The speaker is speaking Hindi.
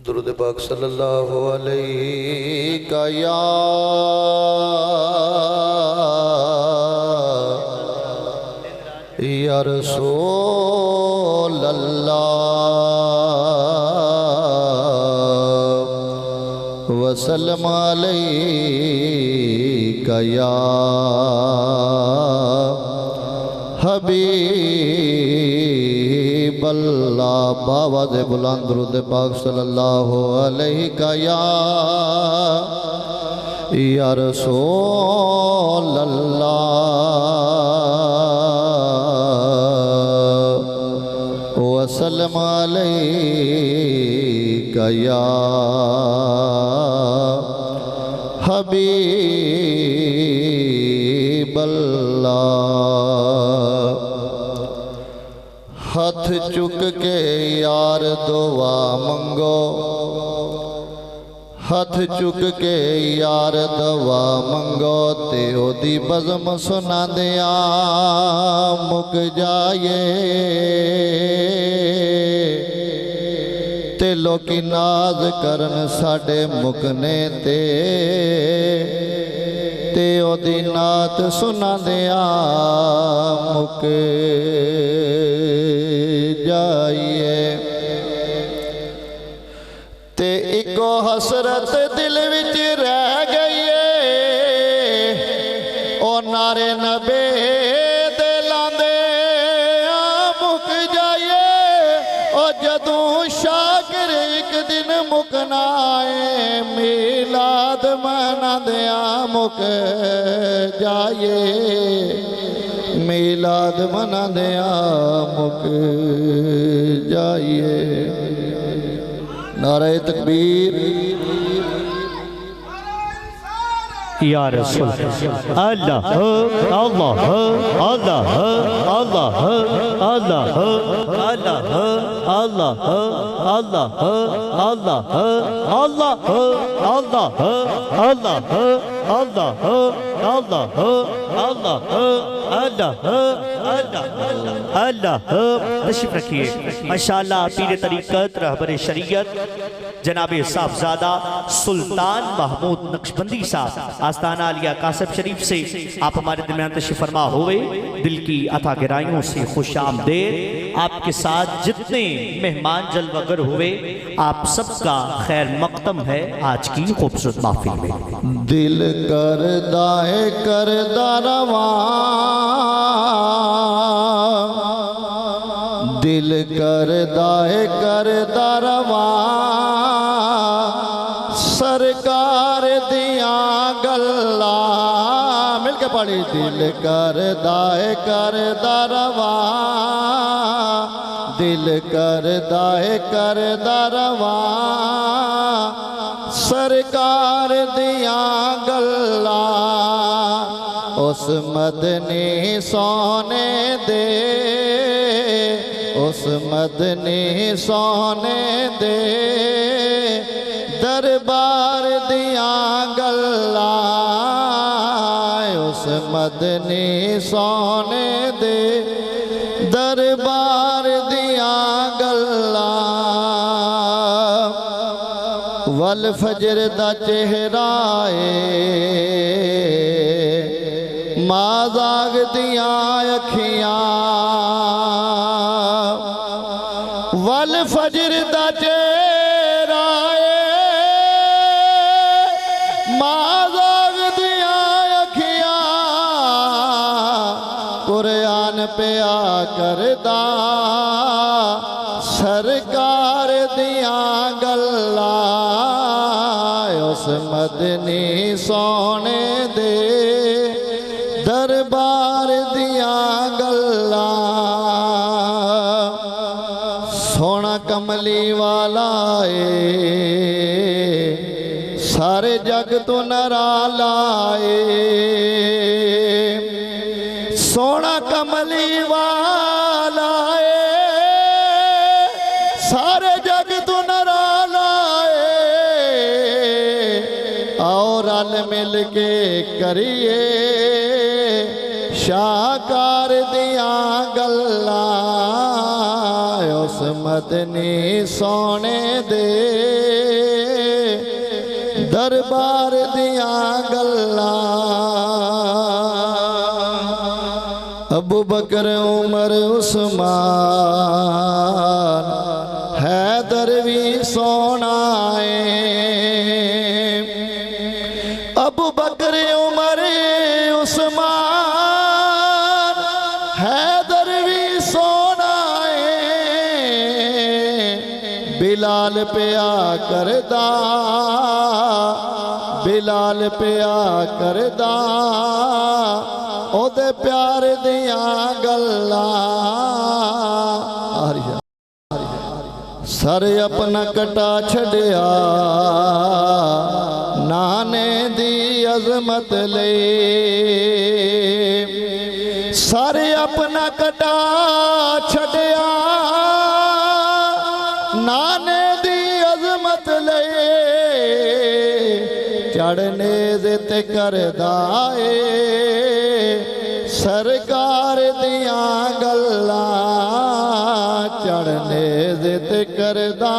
दुरूद पाक सल्लल्लाहु अलैहि या रसूल अल्लाह वसल्लम अलैका या हबीब अल्लाह। बावाज़ बुलंद दुरूद पाक सल्लल्लाहु अलैहि या रसूल अल्लाह वसल्लम अलैका या हबीब अल्लाह। हथ चुक के यार दुआ मंगो, हथ चुक के यार दुआ मंगो ते ओदी बज़म सुना दिया मुक जाए ते लोकी नाज करन साडे मुकने ते ओदी नात सुना दिया मुक जाइए ते इको हसरत दिल विच रह गई है ओ नारे नबे दे लांदे मुक जाइए ओ जदों शाकिर एक दिन मुकना है मिलाद मनादे मुक जाइए मिलाद मनादे मुक जाइए। नारे तकबीर या रसूल अल्लाह अल्लाह अल्लाह अल्लाह अल्लाह अल्लाह अल्लाह अल्लाह अल्लाह अल्लाह अल्लाह अल्लाह अल्लाह अल्लाह अल्लाह अल्लाह। तशरीफ रखिए। माशाअल्लाह पीर तरीक़त रहबर शरीयत जनाब साहबजादा सुल्तान महमूद नक्शबंदी साहब आस्ताना आलिया कासब शरीफ से आप हमारे दरमियान तशरीफ फरमा हुए दिल की अता गहराइयों से खुश आमदेद। आपके साथ जितने मेहमान जलवगर हुए आप सबका खैर मकदम है आज की खूबसूरत महफिल में। दिल करदा है करदा रवा, दिल करदा है करदा रवा सरकार दिया गल्ला मिलके पढ़ी। दिल करदा है करदा रवा, दिल करदा है करदा रवा सरकार दिया गल्ला उस मदनी सोने दे, उस मदनी सोने दे दरबार दिया गल्ला उस मदनी सोने दे दरबार दिया गल्ला। वल फजर दा चेहरा माँ जाग दिया अखियाँ, वल फजर दा चेहरा माँ जाग दिया अखियाँ कुरान पे आ करदा सरकार दिया गल्ला उस मदनी सोने दे दरबार दिया गल्ला। सोना कमली वाला सारे जग तो नराला सोना कमली वाला सारे जग तो नराला और रल मिल के करिए शाकार दिया गल्ला। उस मदनी सोने दे दरबार दियां गल्लां अबू बकर उमर उस्मान हैदर भी सोना अबू बकर उमर उस्मान हैदर भी सोना बिलाल पिया करदा बिलाल पिया करदा ओदे प्यार दियां गल्लां सर अपना कटा छड़िया नाने दी अजमत ले सर अपना कटा छड़िया नाने दी अजमत ले चढ़ने ते करदा सरकार दियां गल्लां चढ़ने ते करदा